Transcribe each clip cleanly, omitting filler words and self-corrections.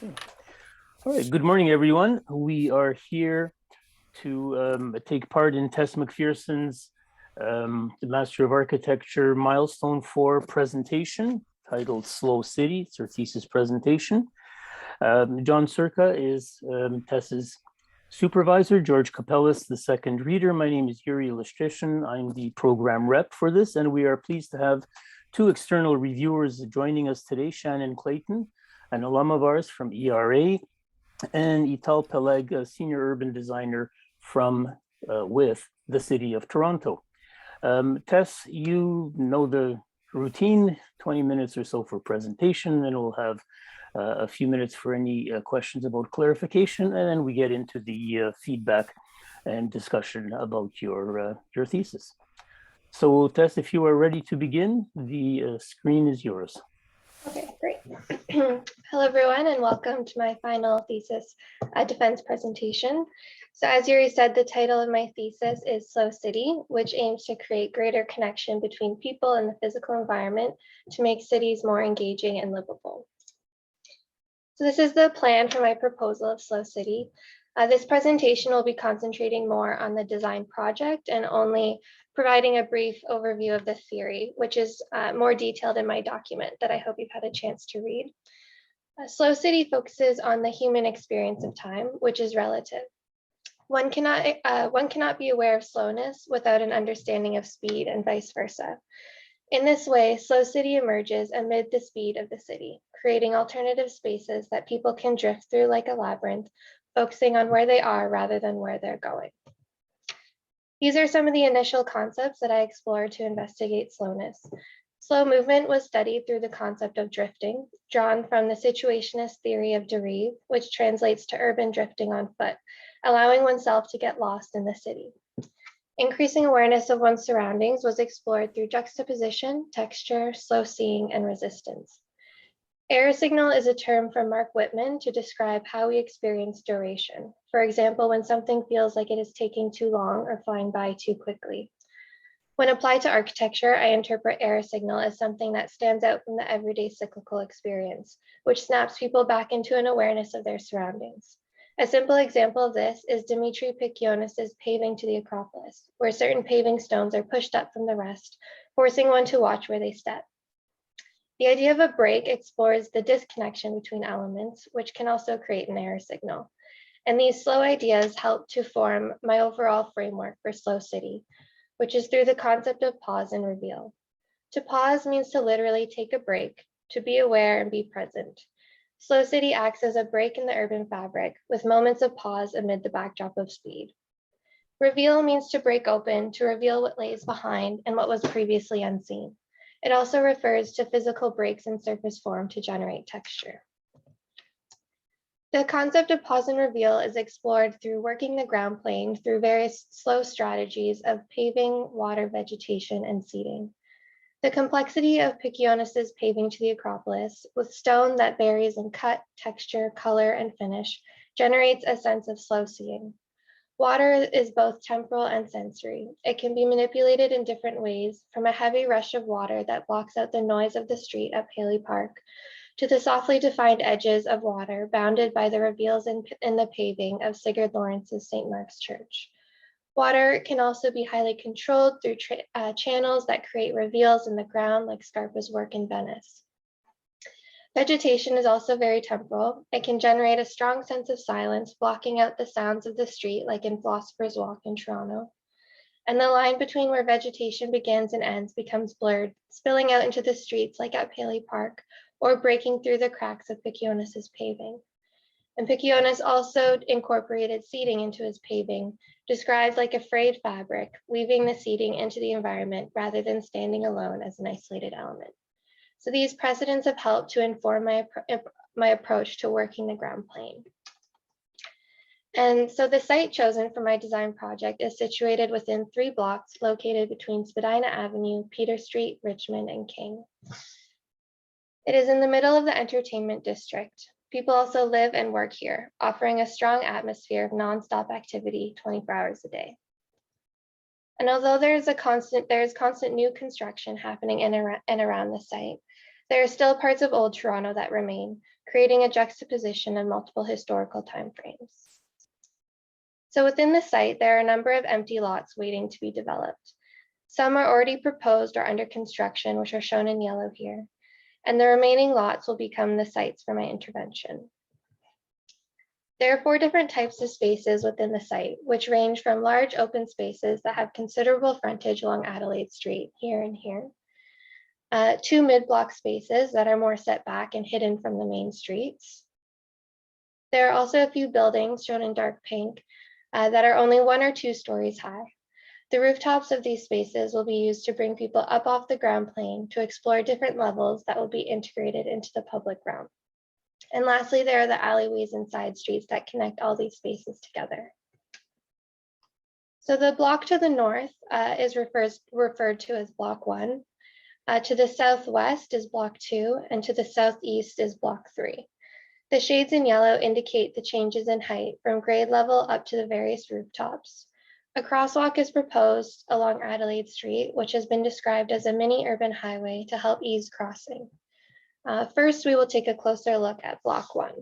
All right, good morning, everyone. We are here to take part in Tess Macpherson's the Master of Architecture Milestone 4 presentation titled Slow City. It's her thesis presentation. John Cirka is Tess's supervisor, George Kapelos, the second reader. My name is Jurij Leshchyshyn. I'm the program rep for this, and we are pleased to have two external reviewers joining us today, Shannon Clayton, an alum of ours from ERA, and Itai Peleg, a senior urban designer from with the city of Toronto. Tess, you know the routine, 20 minutes or so for presentation, and we'll have a few minutes for any questions about clarification, and then we get into the feedback and discussion about your thesis. So Tess, if you are ready to begin, the screen is yours. Okay, great. Hello, everyone, and welcome to my final thesis defense presentation. So as Jurij said, the title of my thesis is Slow City, which aims to create greater connection between people and the physical environment to make cities more engaging and livable. So this is the plan for my proposal of Slow City. This presentation will be concentrating more on the design project and only providing a brief overview of the theory, which is more detailed in my document that I hope you've had a chance to read. Slow City focuses on the human experience of time, which is relative. One cannot be aware of slowness without an understanding of speed and vice versa. In this way, Slow City emerges amid the speed of the city, creating alternative spaces that people can drift through like a labyrinth, focusing on where they are rather than where they're going. These are some of the initial concepts that I explored to investigate slowness. Slow movement was studied through the concept of drifting, drawn from the situationist theory of Jurij, which translates to urban drifting on foot, allowing oneself to get lost in the city. Increasing awareness of one's surroundings was explored through juxtaposition, texture, slow seeing, and resistance. Error signal is a term from Mark Whitman to describe how we experience duration. For example, when something feels like it is taking too long or flying by too quickly. When applied to architecture, I interpret error signal as something that stands out from the everyday cyclical experience, which snaps people back into an awareness of their surroundings. A simple example of this is Dimitri Pikionis's paving to the Acropolis, where certain paving stones are pushed up from the rest, forcing one to watch where they step. The idea of a break explores the disconnection between elements, which can also create an error signal. And these slow ideas help to form my overall framework for Slow City, which is through the concept of pause and reveal. To pause means to literally take a break, to be aware and be present. Slow City acts as a break in the urban fabric, with moments of pause amid the backdrop of speed. Reveal means to break open, to reveal what lays behind and what was previously unseen. It also refers to physical breaks in surface form to generate texture. The concept of pause and reveal is explored through working the ground plane through various slow strategies of paving, water, vegetation, and seeding. The complexity of Pikionis's paving to the Acropolis, with stone that varies in cut, texture, color, and finish, generates a sense of slow seeing. Water is both temporal and sensory. It can be manipulated in different ways, from a heavy rush of water that blocks out the noise of the street at Peleg Park, to the softly defined edges of water bounded by the reveals in the paving of Sigurd Lawrence's St. Mark's Church. Water can also be highly controlled through channels that create reveals in the ground, like Scarpa's work in Venice. Vegetation is also very temporal. It can generate a strong sense of silence, blocking out the sounds of the street, like in Philosopher's Walk in Toronto. And the line between where vegetation begins and ends becomes blurred, spilling out into the streets like at Peleg Park, or breaking through the cracks of Pikionis's paving. And Pikionis also incorporated seeding into his paving, described like a frayed fabric, weaving the seeding into the environment rather than standing alone as an isolated element. So these precedents have helped to inform my approach to working the ground plane. And so the site chosen for my design project is situated within 3 blocks located between Spadina Avenue, Peter Street, Richmond, and King. It is in the middle of the entertainment district. People also live and work here, offering a strong atmosphere of nonstop activity 24 hours a day. And although there is constant new construction happening in and around the site, There are still parts of Old Toronto that remain, creating a juxtaposition of multiple historical timeframes. So within the site, there are a number of empty lots waiting to be developed. Some are already proposed or under construction, which are shown in yellow here, and the remaining lots will become the sites for my intervention. There are 4 different types of spaces within the site, which range from large open spaces that have considerable frontage along Adelaide Street, here and here, 2 mid-block spaces that are more set back and hidden from the main streets. There are also a few buildings, shown in dark pink, that are only 1 or 2 stories high. The rooftops of these spaces will be used to bring people up off the ground plane to explore different levels that will be integrated into the public realm. And lastly, there are the alleyways and side streets that connect all these spaces together. So the block to the north is referred to as Block 1. To the southwest is Block 2, and to the southeast is Block 3. The shades in yellow indicate the changes in height from grade level up to the various rooftops. A crosswalk is proposed along Adelaide Street, which has been described as a mini urban highway to help ease crossing. First, we will take a closer look at Block 1.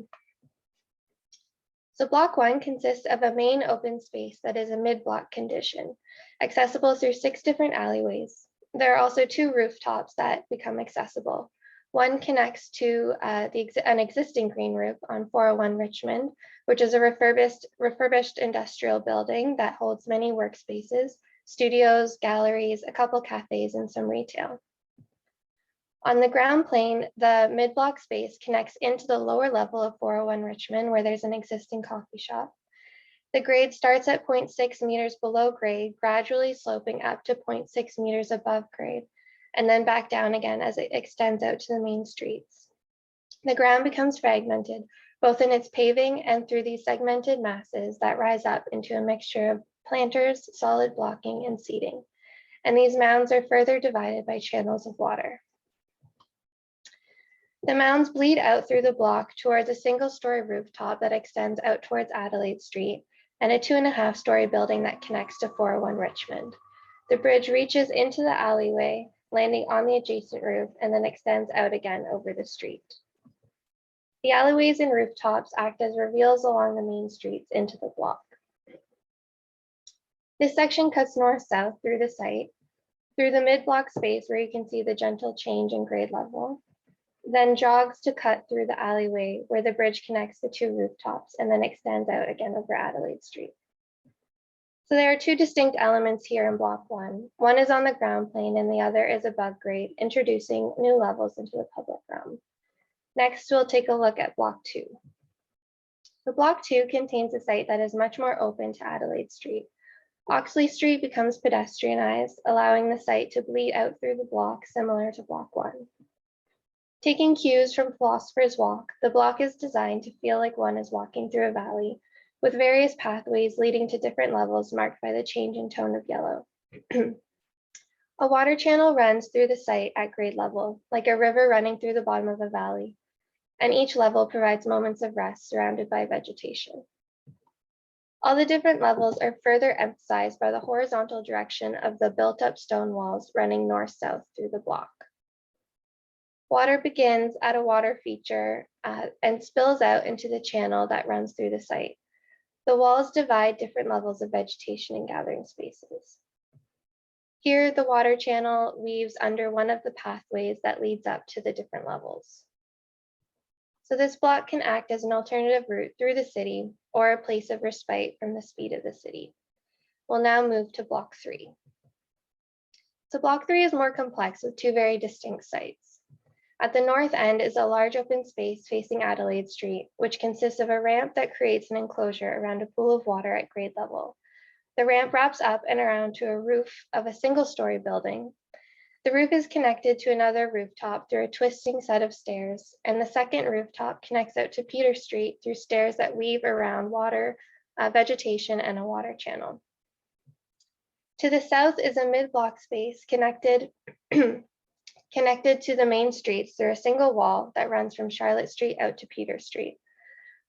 So Block 1 consists of a main open space that is a mid-block condition, accessible through 6 different alleyways. There are also 2 rooftops that become accessible. One connects to an existing green roof on 401 Richmond, which is a refurbished industrial building that holds many workspaces, studios, galleries, a couple cafes, and some retail. On the ground plane, the mid-block space connects into the lower level of 401 Richmond, where there's an existing coffee shop. The grade starts at 0.6 meters below grade, gradually sloping up to 0.6 meters above grade, and then back down again as it extends out to the main streets. The ground becomes fragmented, both in its paving and through these segmented masses that rise up into a mixture of planters, solid blocking, and seating. And these mounds are further divided by channels of water. The mounds bleed out through the block towards a single-story rooftop that extends out towards Adelaide Street, and a 2.5-story building that connects to 401 Richmond. The bridge reaches into the alleyway, landing on the adjacent roof, and then extends out again over the street. The alleyways and rooftops act as reveals along the main streets into the block. This section cuts north-south through the site, through the mid-block space where you can see the gentle change in grade level, then jogs to cut through the alleyway where the bridge connects the 2 rooftops and then extends out again over Adelaide Street. So there are 2 distinct elements here in Block 1. One is on the ground plane and the other is above grade, introducing new levels into the public realm. Next, we'll take a look at Block 2. So Block 2 contains a site that is much more open to Adelaide Street. Oxley Street becomes pedestrianized, allowing the site to bleed out through the block similar to Block 1. Taking cues from Philosopher's Walk, the block is designed to feel like one is walking through a valley, with various pathways leading to different levels marked by the change in tone of yellow. A water channel runs through the site at grade level, like a river running through the bottom of a valley, and each level provides moments of rest surrounded by vegetation. All the different levels are further emphasized by the horizontal direction of the built-up stone walls running north-south through the block. Water begins at a water feature and spills out into the channel that runs through the site. The walls divide different levels of vegetation and gathering spaces. Here, the water channel weaves under one of the pathways that leads up to the different levels. So this block can act as an alternative route through the city or a place of respite from the speed of the city. We'll now move to Block 3. So Block 3 is more complex with 2 very distinct sites. At the north end is a large open space facing Adelaide Street, which consists of a ramp that creates an enclosure around a pool of water at grade level. The ramp wraps up and around to a roof of a single-story building. The roof is connected to another rooftop through a twisting set of stairs, and the second rooftop connects out to Peter Street through stairs that weave around water, vegetation, and a water channel. To the south is a mid-block space connected to the main streets through a single wall that runs from Charlotte Street out to Peter Street.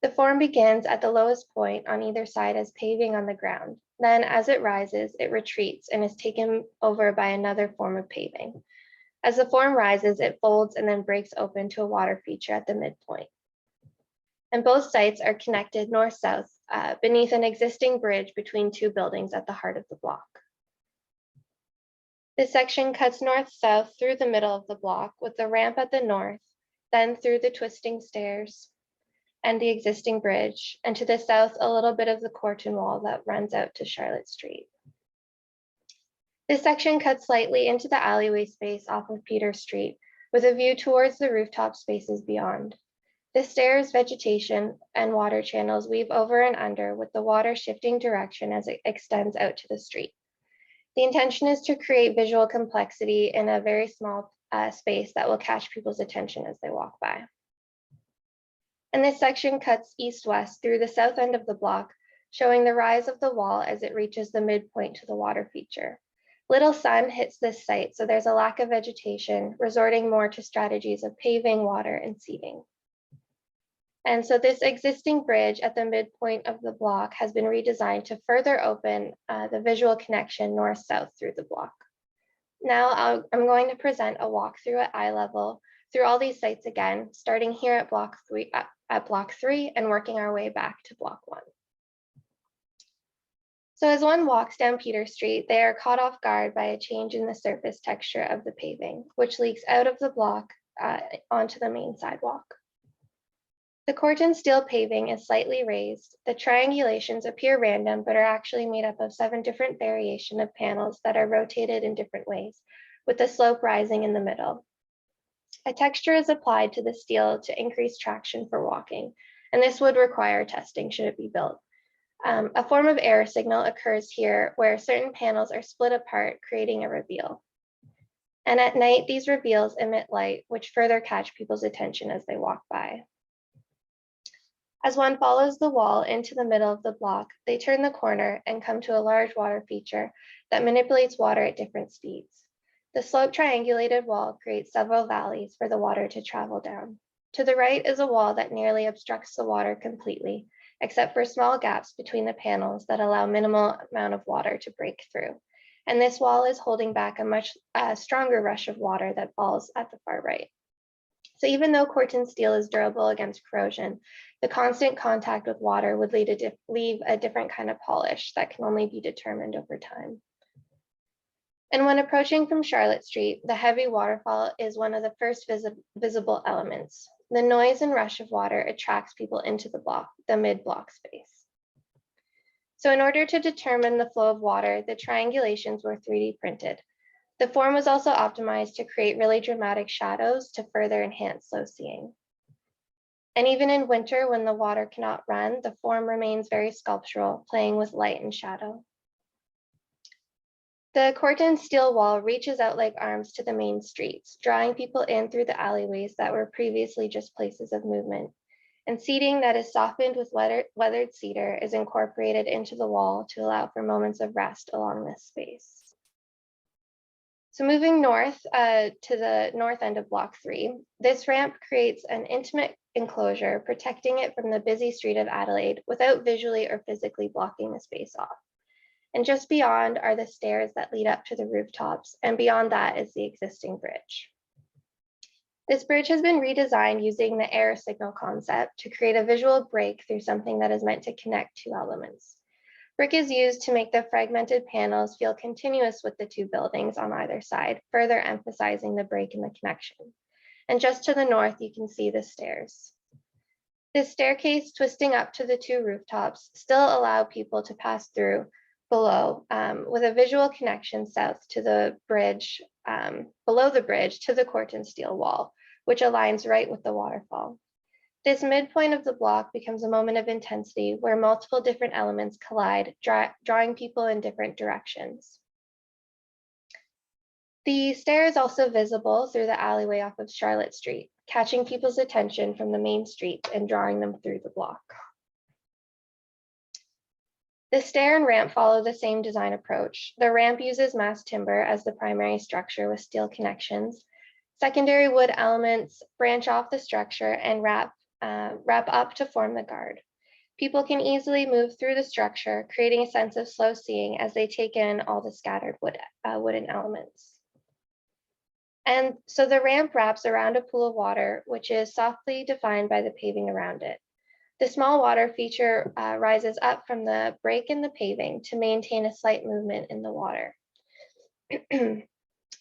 The form begins at the lowest point on either side as paving on the ground. Then as it rises, it retreats and is taken over by another form of paving. As the form rises, it folds and then breaks open to a water feature at the midpoint. And both sites are connected north-south beneath an existing bridge between two buildings at the heart of the block. This section cuts north-south through the middle of the block with the ramp at the north, then through the twisting stairs and the existing bridge, and to the south, a little bit of the Corton wall that runs out to Charlotte Street. This section cuts slightly into the alleyway space off of Peter Street with a view towards the rooftop spaces beyond. The stairs, vegetation, and water channels weave over and under with the water shifting direction as it extends out to the street. The intention is to create visual complexity in a very small space that will catch people's attention as they walk by. And this section cuts east-west through the south end of the block, showing the rise of the wall as it reaches the midpoint to the water feature. Little sun hits this site, so there's a lack of vegetation, resorting more to strategies of paving, water, and seeding. And so this existing bridge at the midpoint of the block has been redesigned to further open the visual connection north-south through the block. Now I'm going to present a walkthrough at eye level through all these sites again, starting here at block three and working our way back to block 1. So as one walks down Peter Street, they are caught off guard by a change in the surface texture of the paving, which leaks out of the block onto the main sidewalk. The Corton steel paving is slightly raised. The triangulations appear random, but are actually made up of 7 different variations of panels that are rotated in different ways, with the slope rising in the middle. A texture is applied to the steel to increase traction for walking, and this would require testing should it be built. A form of error signal occurs here where certain panels are split apart, creating a reveal. And at night, these reveals emit light, which further catch people's attention as they walk by. As one follows the wall into the middle of the block, they turn the corner and come to a large water feature that manipulates water at different speeds. The sloped triangulated wall creates several valleys for the water to travel down. To the right is a wall that nearly obstructs the water completely, except for small gaps between the panels that allow minimal amount of water to break through. And this wall is holding back a much stronger rush of water that falls at the far right. So even though Corton steel is durable against corrosion, the constant contact with water would leave a different kind of polish that can only be determined over time. And when approaching from Charlotte Street, the heavy waterfall is one of the first visible elements. The noise and rush of water attracts people into the mid-block space. So in order to determine the flow of water, the triangulations were 3D printed. The form was also optimized to create really dramatic shadows to further enhance slow seeing. And even in winter, when the water cannot run, the form remains very sculptural, playing with light and shadow. The Corton steel wall reaches out like arms to the main streets, drawing people in through the alleyways that were previously just places of movement. And seating that is softened with weathered cedar is incorporated into the wall to allow for moments of rest along this space. So moving north to the north end of block 3, this ramp creates an intimate enclosure, protecting it from the busy street of Adelaide without visually or physically blocking the space off. And just beyond are the stairs that lead up to the rooftops, and beyond that is the existing bridge. This bridge has been redesigned using the error signal concept to create a visual break through something that is meant to connect 2 elements. Brick is used to make the fragmented panels feel continuous with the 2 buildings on either side, further emphasizing the break in the connection. And just to the north, you can see the stairs. This staircase twisting up to the 2 rooftops still allow people to pass through below with a visual connection south to the bridge, below the bridge to the Corton steel wall, which aligns right with the waterfall. This midpoint of the block becomes a moment of intensity where multiple different elements collide, drawing people in different directions. The stair is also visible through the alleyway off of Charlotte Street, catching people's attention from the main street and drawing them through the block. The stair and ramp follow the same design approach. The ramp uses mass timber as the primary structure with steel connections. Secondary wood elements branch off the structure and wrap up to form the guard. People can easily move through the structure, creating a sense of slow seeing as they take in all the scattered wooden elements. And so the ramp wraps around a pool of water, which is softly defined by the paving around it. The small water feature rises up from the break in the paving to maintain a slight movement in the water.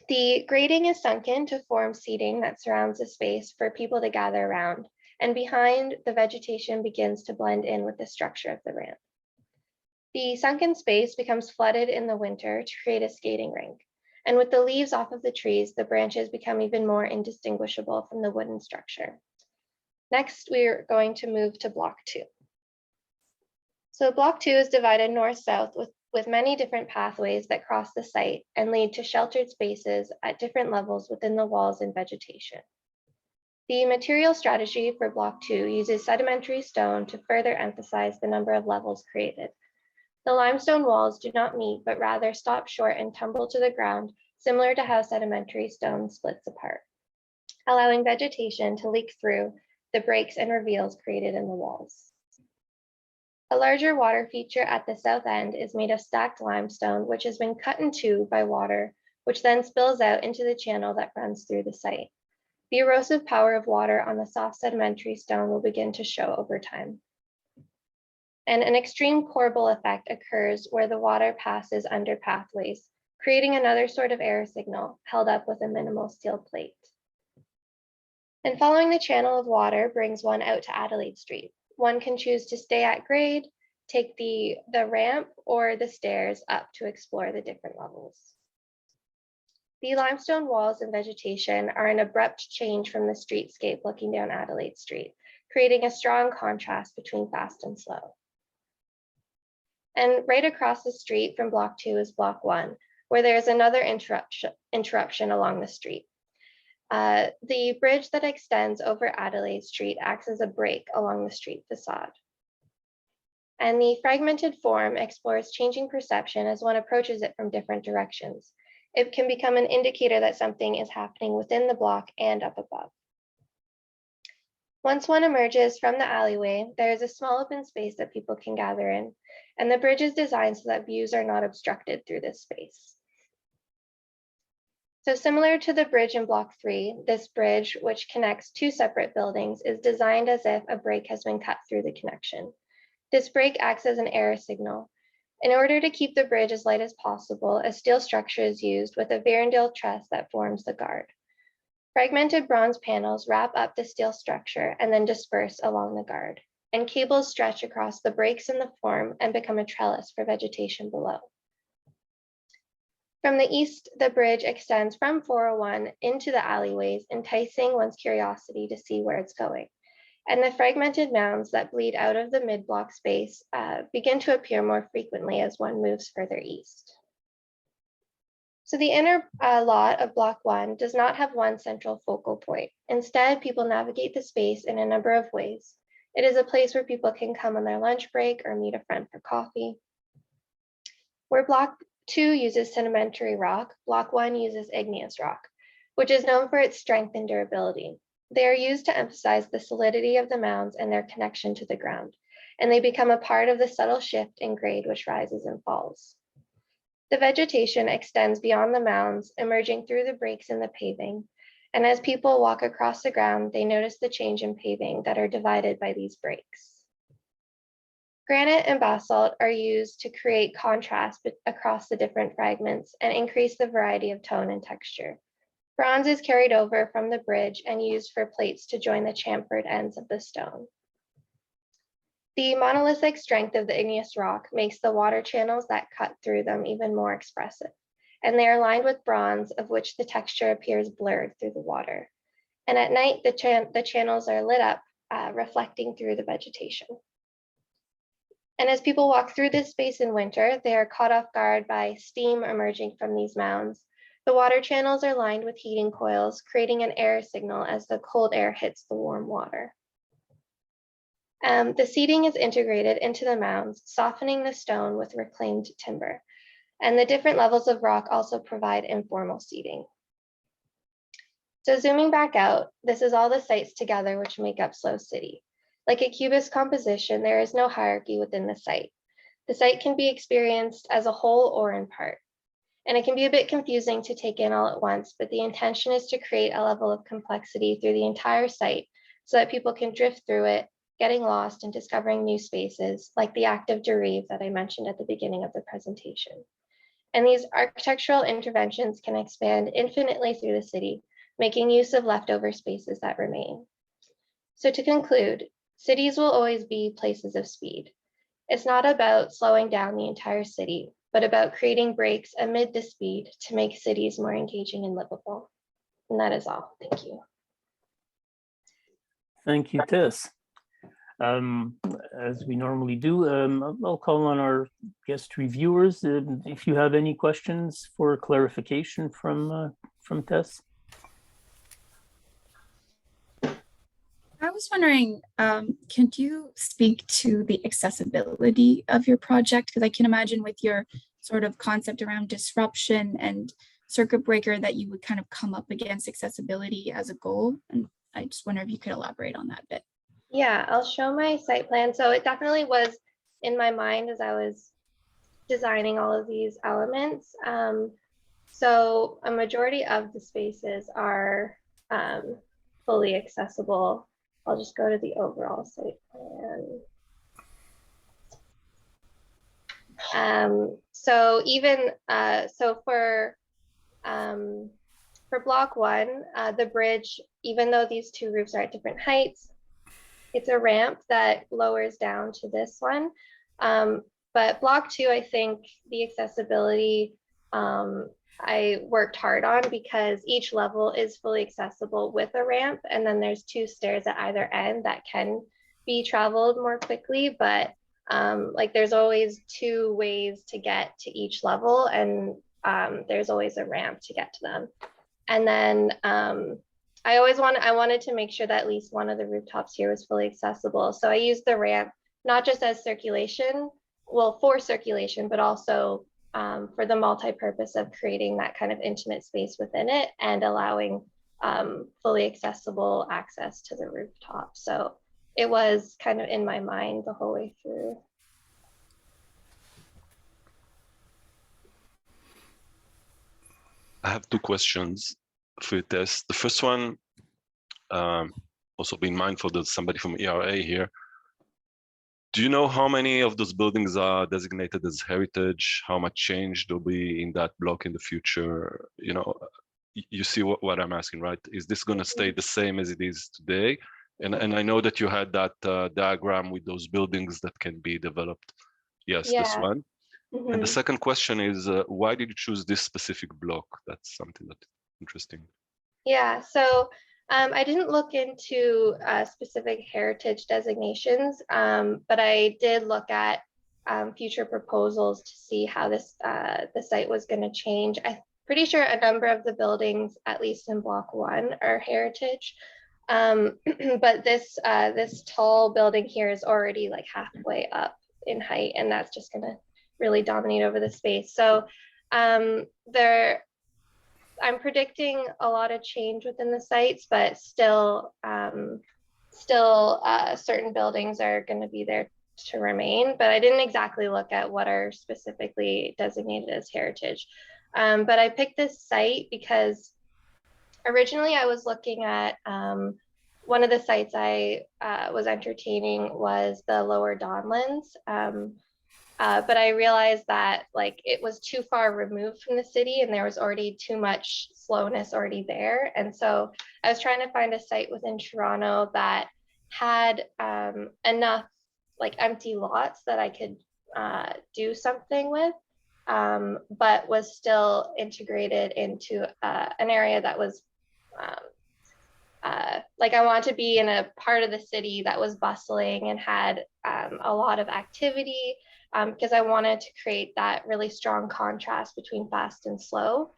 The grading is sunken to form seating that surrounds the space for people to gather around, and behind, the vegetation begins to blend in with the structure of the ramp. The sunken space becomes flooded in the winter to create a skating rink, and with the leaves off of the trees, the branches become even more indistinguishable from the wooden structure. Next, we're going to move to block 2. So block 2 is divided north-south with many different pathways that cross the site and lead to sheltered spaces at different levels within the walls and vegetation. The material strategy for block 2 uses sedimentary stone to further emphasize the number of levels created. The limestone walls do not meet, but rather stop short and tumble to the ground, similar to how sedimentary stone splits apart, allowing vegetation to leak through the breaks and reveals created in the walls. A larger water feature at the south end is made of stacked limestone, which has been cut in two by water, which then spills out into the channel that runs through the site. The erosive power of water on the soft sedimentary stone will begin to show over time. And an extreme corbel effect occurs where the water passes under pathways, creating another sort of air signal held up with a minimal steel plate. And following the channel of water brings one out to Adelaide Street. One can choose to stay at grade, take the ramp or the stairs up to explore the different levels. The limestone walls and vegetation are an abrupt change from the streetscape looking down Adelaide Street, creating a strong contrast between fast and slow. And right across the street from block 2 is block 1, where there's another interruption along the street. The bridge that extends over Adelaide Street acts as a break along the street facade. And the fragmented form explores changing perception as one approaches it from different directions. It can become an indicator that something is happening within the block and up above. Once one emerges from the alleyway, there is a small open space that people can gather in, and the bridge is designed so that views are not obstructed through this space. So similar to the bridge in block 3, this bridge, which connects two separate buildings, is designed as if a break has been cut through the connection. This break acts as an error signal. In order to keep the bridge as light as possible, a steel structure is used with a Varindale truss that forms the guard. Fragmented bronze panels wrap up the steel structure and then disperse along the guard, and cables stretch across the breaks in the form and become a trellis for vegetation below. From the east, the bridge extends from 401 into the alleyways, enticing one's curiosity to see where it's going. And the fragmented mounds that bleed out of the mid-block space begin to appear more frequently as one moves further east. So the inner lot of block 1 does not have one central focal point. Instead, people navigate the space in a number of ways. It is a place where people can come on their lunch break or meet a friend for coffee. Where block 2 uses sedimentary rock, block 1 uses igneous rock, which is known for its strength and durability. They are used to emphasize the solidity of the mounds and their connection to the ground, and they become a part of the subtle shift in grade which rises and falls. The vegetation extends beyond the mounds, emerging through the breaks in the paving, and as people walk across the ground, they notice the change in paving that are divided by these breaks. Granite and basalt are used to create contrast across the different fragments and increase the variety of tone and texture. Bronze is carried over from the bridge and used for plates to join the chamfered ends of the stone. The monolithic strength of the igneous rock makes the water channels that cut through them even more expressive, and they are lined with bronze, of which the texture appears blurred through the water. And at night, the channels are lit up, reflecting through the vegetation. And as people walk through this space in winter, they are caught off guard by steam emerging from these mounds. The water channels are lined with heating coils, creating an air signal as the cold air hits the warm water. The seating is integrated into the mounds, softening the stone with reclaimed timber. And the different levels of rock also provide informal seating. So zooming back out, this is all the sites together which make up Slow City. Like a cubist composition, there is no hierarchy within the site. The site can be experienced as a whole or in part. And it can be a bit confusing to take in all at once, but the intention is to create a level of complexity through the entire site so that people can drift through it, getting lost and discovering new spaces, like the act of Jurij that I mentioned at the beginning of the presentation. And these architectural interventions can expand infinitely through the city, making use of leftover spaces that remain. So to conclude, cities will always be places of speed. It's not about slowing down the entire city, but about creating breaks amid the speed to make cities more engaging and livable. And that is all. Thank you. Thank you, Tess. As we normally do, I'll call on our guest reviewers if you have any questions for clarification from Tess. I was wondering, can you speak to the accessibility of your project? Because I can imagine with your sort of concept around disruption and circuit breaker that you would kind of come up against accessibility as a goal. And I just wonder if you could elaborate on that a bit. Yeah, I'll show my site plan. So it definitely was in my mind as I was designing all of these elements. So a majority of the spaces are fully accessible. I'll just go to the overall site plan. So even so for block one, the bridge, even though these two roofs are at different heights, it's a ramp that lowers down to this one. But block two, I think the accessibility I worked hard on because each level is fully accessible with a ramp. And then there's two stairs at either end that can be traveled more quickly. But like there's always two ways to get to each level, and there's always a ramp to get to them. And then I wanted to make sure that at least one of the rooftops here was fully accessible. So I used the ramp, not just as circulation, well, for circulation, but also for the multi-purpose of creating that kind of intimate space within it and allowing fully accessible access to the rooftop. So it was kind of in my mind the whole way through. I have two questions for you, Tess. The first one, also being mindful that somebody from ERA here. Do you know how many of those buildings are designated as heritage? How much change there'll be in that block in the future? You know, you see what I'm asking, right? Is this going to stay the same as it is today? And I know that you had that diagram with those buildings that can be developed. Yes, yeah. This one. Mm-hmm. And the second question is, why did you choose this specific block? That's something that's interesting. Yeah, so I didn't look into specific heritage designations, but I did look at future proposals to see how this the site was going to change. I'm pretty sure a number of the buildings, at least in block one, are heritage. But this tall building here is already like halfway up in height, and that's just going to really dominate over the space. So I'm predicting a lot of change within the sites, but still certain buildings are going to be there to remain. But I didn't exactly look at what are specifically designated as heritage. But I picked this site because originally I was looking at one of the sites I was entertaining was the Lower Donlands. But I realized that like it was too far removed from the city and there was already too much slowness already there. And so I was trying to find a site within Toronto that had enough like empty lots that I could do something with, but was still integrated into an area that was like I want to be in a part of the city that was bustling and had a lot of activity. Because I wanted to create that really strong contrast between fast and slow.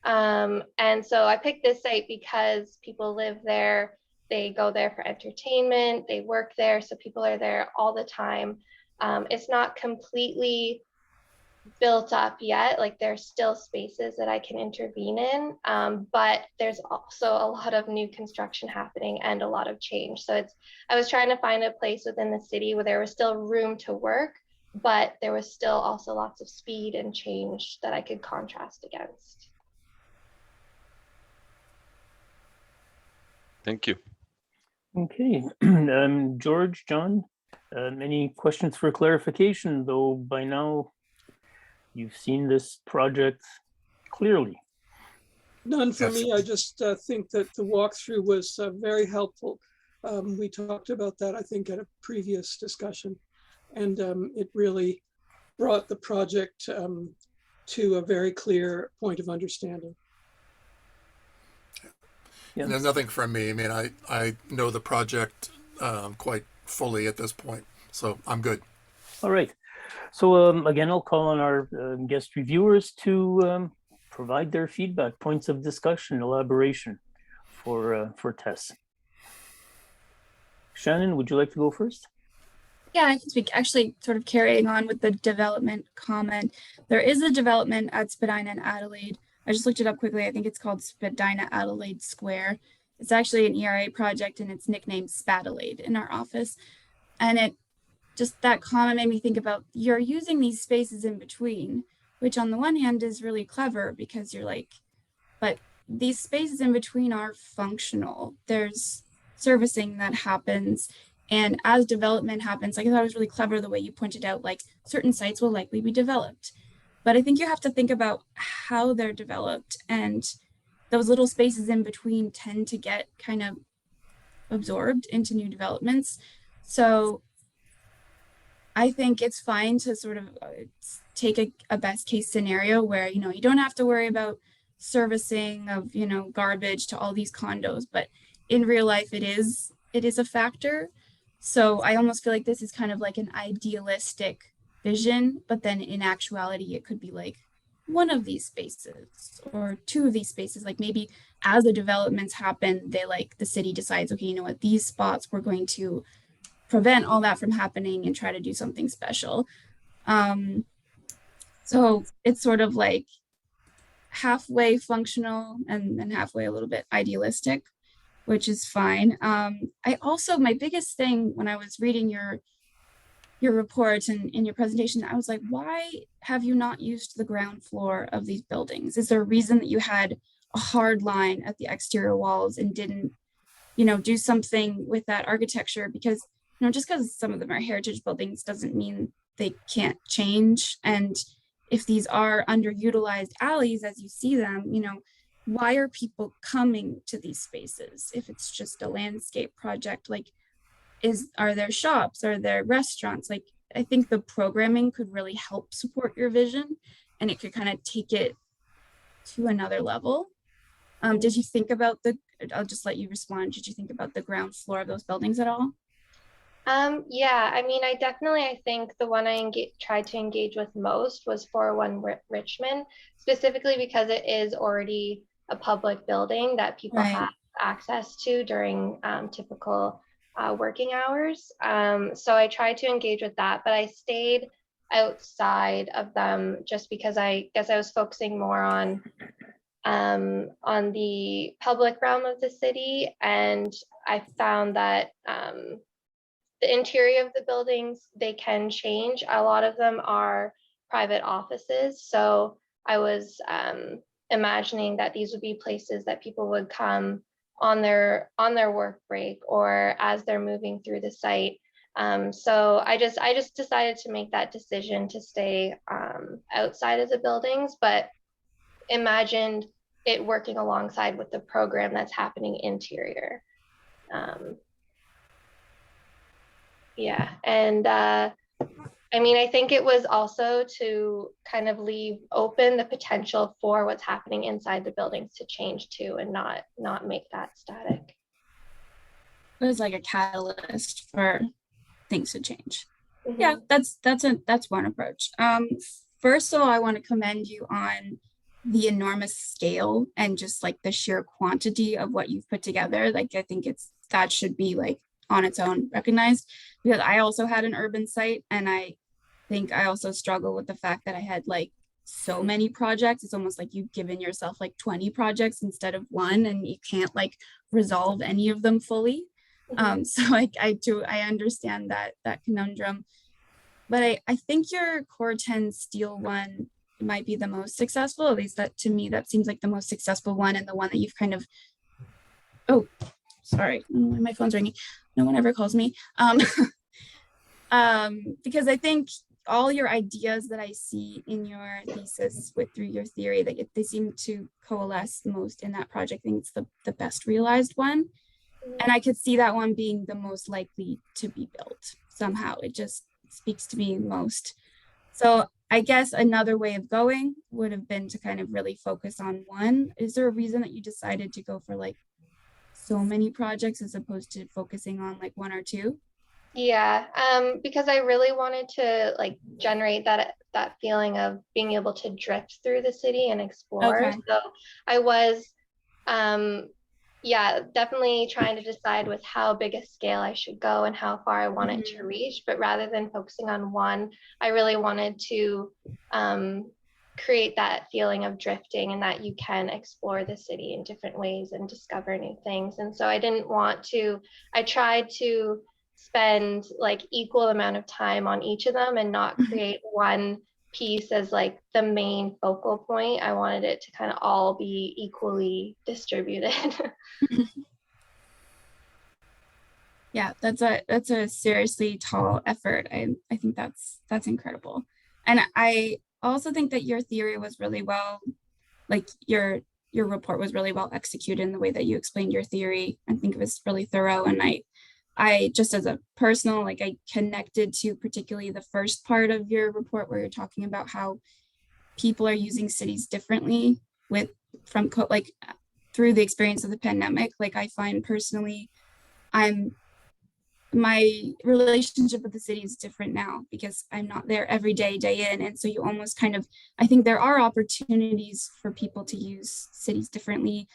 And so I picked this site because people live there, they go there for entertainment, they work there, so people are there all the time. It's not completely built up yet, like there's still spaces that I can intervene in, but there's also a lot of new construction happening and a lot of change. So I was trying to find a place within the city where there was still room to work, but there was still also lots of speed and change that I could contrast against. Thank you. Okay, George, John, any questions for clarification, though by now you've seen this project clearly? None for Yes. me. I just think that the walkthrough was very helpful. We talked about that, I think, at a previous discussion, and it really brought the project to a very clear point of understanding. Yeah. And there's nothing from me. I mean, I know the project quite fully at this point, so I'm good. All right. So again, I'll call on our guest reviewers to provide their feedback, points of discussion, elaboration for Tess. Shannon, would you like to go first? Yeah, I can speak. Actually, sort of carrying on with the development comment, there is a development at Spadina and Adelaide. I just looked it up quickly. I think it's called Spadina Adelaide Square. It's actually an ERA project, and it's nicknamed Spadelaide in our office. And it just, that comment made me think about, you're using these spaces in between, which on the one hand is really clever because you're like, but these spaces in between are functional. There's servicing that happens. And as development happens, like I thought it was really clever the way you pointed out, like certain sites will likely be developed. But I think you have to think about how they're developed, and those little spaces in between tend to get kind of absorbed into new developments. So I think it's fine to sort of take a best case scenario where, you know, you don't have to worry about servicing of, you know, garbage to all these condos, but in real life it is a factor. So I almost feel like this is kind of like an idealistic vision, but then in actuality it could be like one of these spaces or two of these spaces. Like maybe as the developments happen, they like the city decides, okay, you know what, these spots we're going to prevent all that from happening and try to do something special. So it's sort of like halfway functional and halfway a little bit idealistic, which is fine. I also, my biggest thing when I was reading your report and in your presentation, I was like, why have you not used the ground floor of these buildings? Is there a reason that you had a hard line at the exterior walls and didn't, you know, do something with that architecture? Because, you know, just because some of them are heritage buildings doesn't mean they can't change. And if these are underutilized alleys as you see them, you know, why are people coming to these spaces if it's just a landscape project? Like, are there shops, are there restaurants? Like, I think the programming could really help support your vision, and it could kind of take it to another level. Did you think about I'll just let you respond. Did you think about the ground floor of those buildings at all? Yeah, I mean, I think the one I tried to engage with most was 401 Richmond, specifically because it is already a public building that people have access to during typical working hours. So I tried to engage with that, but I stayed outside of them just because I guess I was focusing more on the public realm of the city. And I found that the interior of the buildings, they can change. A lot of them are private offices. So I was imagining that these would be places that people would come on their work break or as they're moving through the site. So I just decided to make that decision to stay outside of the buildings, but imagined it working alongside with the program that's happening interior. Yeah, and I mean, I think it was also to kind of leave open the potential for what's happening inside the buildings to change too, and not make that static. It was like a catalyst for things to change. Mm-hmm. Yeah, that's one approach. First of all, I want to commend you on the enormous scale and just like the sheer quantity of what you've put together. Like, I think that should be like on its own recognized, because I also had an urban site, and I think I also struggle with the fact that I had like so many projects. It's almost like you've given yourself like 20 projects instead of one, and you can't like resolve any of them fully. So like I understand that conundrum. but I think your core 10 steel one might be the most successful. At least that to me, that seems like the most successful one, and the one that you've kind of, oh, sorry, my phone's ringing. No one ever calls me. Because I think all your ideas that I see in your thesis through your theory, that they seem to coalesce most in that project. I think it's the best realized one. And I could see that one being the most likely to be built somehow. It just speaks to me most. So I guess another way of going would have been to kind of really focus on one. Is there a reason that you decided to go for like so many projects as opposed to focusing on like one or two? Yeah, because I really wanted to like generate that feeling of being able to drift through the city and explore. Okay. So I was, yeah, definitely trying to decide with how big a scale I should go and how far I wanted to reach. But rather than focusing on one, I really wanted to create that feeling of drifting and that you can explore the city in different ways and discover new things. And so I didn't want to, I tried to spend like equal amount of time on each of them and not create one piece as like the main focal point. I wanted it to kind of all be equally distributed. Yeah, that's a seriously tall effort. I think that's incredible. And I also think that your theory was really well, like your report was really well executed in the way that you explained your theory. I think it was really thorough. And I just as a personal, like I connected to particularly the first part of your report where you're talking about how people are using cities differently through the experience of the pandemic. Like I find personally, my relationship with the city is different now because I'm not there every day in. And so you almost kind of, I think there are opportunities for people to use cities differently,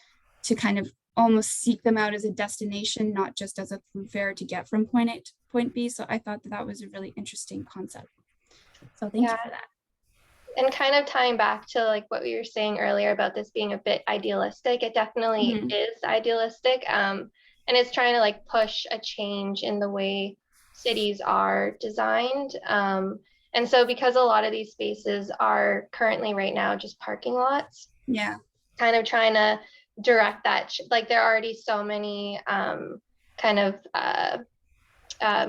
to kind of almost seek them out as a destination, not just as a thoroughfare to get from point A to point B. So I thought that was a really interesting concept. So thank you for that. And kind of tying back to like what we were saying earlier about this being a bit idealistic, it definitely is idealistic. And it's trying to like push a change in the way cities are designed. And so because a lot of these spaces are currently right now just parking lots, yeah, kind of trying to direct that, like there are already so many kind of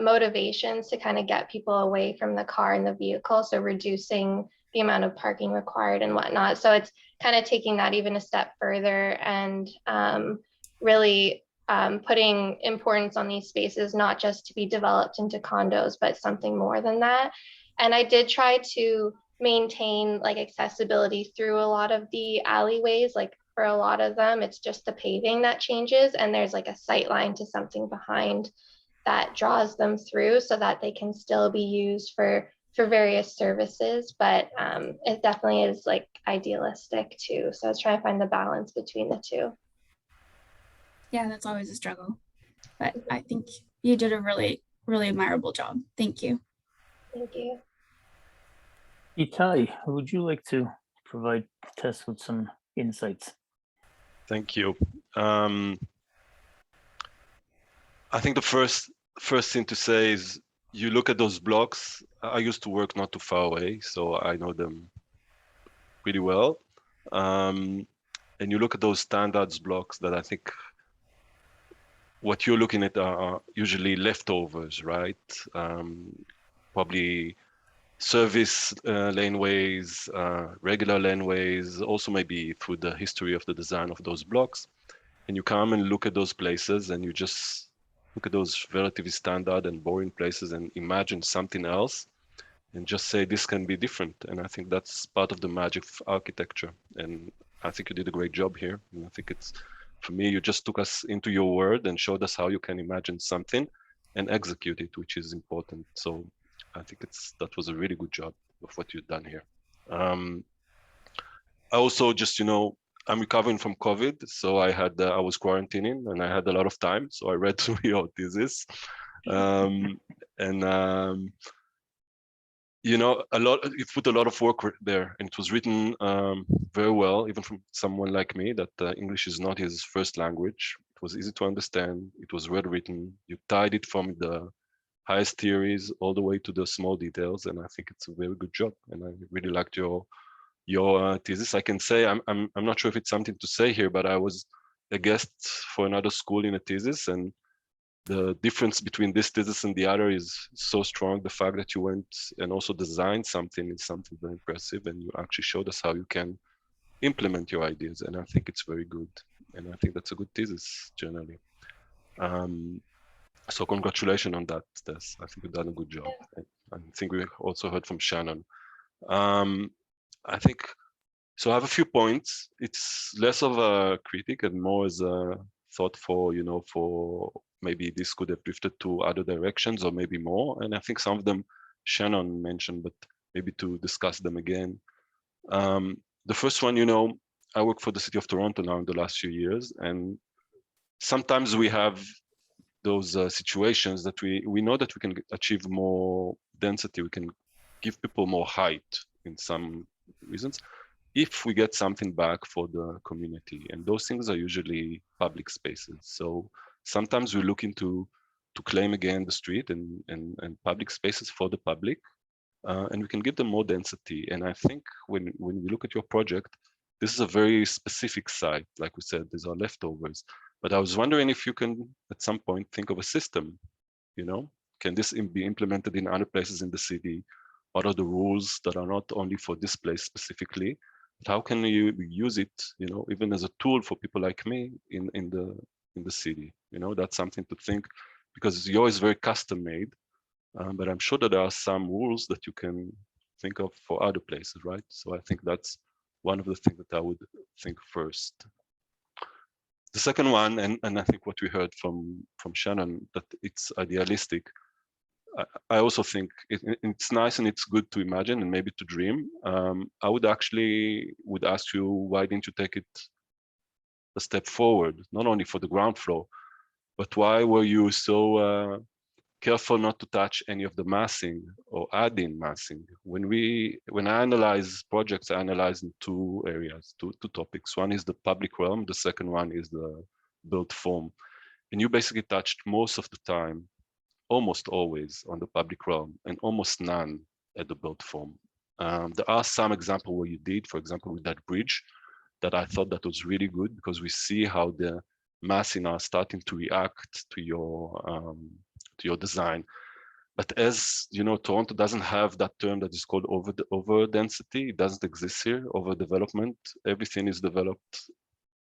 motivations to kind of get people away from the car and the vehicle. So reducing the amount of parking required and whatnot. So it's kind of taking that even a step further and really putting importance on these spaces, not just to be developed into condos, but something more than that. And I did try to maintain like accessibility through a lot of the alleyways. Like for a lot of them, it's just the paving that changes and there's like a sight line to something behind that draws them through so that they can still be used for various services. But it definitely is like idealistic too. So I was trying to find the balance between the two. Yeah, that's always a struggle. But I think you did a really, really admirable job. Thank you. Thank you. Itai, would you like to provide Tess with some insights? Thank you. I think the first thing to say is you look at those blocks. I used to work not too far away, so I know them pretty well. And you look at those standards blocks that I think what you're looking at are usually leftovers, right? Probably service laneways, regular laneways, also maybe through the history of the design of those blocks. And you come and look at those places and you just look at those relatively standard and boring places and imagine something else and just say this can be different. And I think that's part of the magic of architecture. And I think you did a great job here. And I think it's, for me, you just took us into your world and showed us how you can imagine something and execute it, which is important. So I think that was a really good job of what you've done here. I also just, I'm recovering from COVID, so I was quarantining and I had a lot of time, so I read through your thesis, you put a lot of work there, and it was written very well, even from someone like me that English is not his first language. It was easy to understand. It was well written. You tied it from the highest theories all the way to the small details, and I think it's a very good job. And I really liked your thesis. I can say I'm not sure if it's something to say here, but I was a guest for another school in a thesis, and the difference between this thesis and the other is so strong. The fact that you went and also designed something is something very impressive, and you actually showed us how you can implement your ideas, and I think it's very good. And I think that's a good thesis generally. So congratulations on that, Tess. I think you've done a good job. I think we also heard from Shannon. I think, so I have a few points. It's less of a critic and more as a thought for, for maybe this could have drifted to other directions or maybe more. And I think some of them Shannon mentioned, but maybe to discuss them again. The first one, I work for the city of Toronto now in the last few years, and sometimes we have those situations that we know that we can achieve more density, we can give people more height in some reasons, if we get something back for the community. And those things are usually public spaces. So sometimes we look into to claim again the street and public spaces for the public, and we can give them more density. And I think when we look at your project, this is a very specific site. Like we said, these are leftovers. But I was wondering if you can, at some point, think of a system, Can this be implemented in other places in the city? What are the rules that are not only for this place specifically? But how can you use it, even as a tool for people like me in the city? That's something to think, because yours is very custom made. But I'm sure that there are some rules that you can think of for other places, right? So I think that's one of the things that I would think first. The second one, and I think what we heard from Shannon, that it's idealistic. I also think it's nice and it's good to imagine and maybe to dream. I would ask you, why didn't you take it a step forward, not only for the ground floor, but why were you so careful not to touch any of the massing or add in massing? When I analyze projects, I analyze in two areas, two topics. One is the public realm, the second one is the built form. And you basically touched most of the time, almost always, on the public realm and almost none at the built form. There are some examples where you did, for example, with that bridge, that I thought that was really good, because we see how the massing are starting to react to your design. But as you know, Toronto doesn't have that term that is called over density. It doesn't exist here. Overdevelopment. Everything is developed.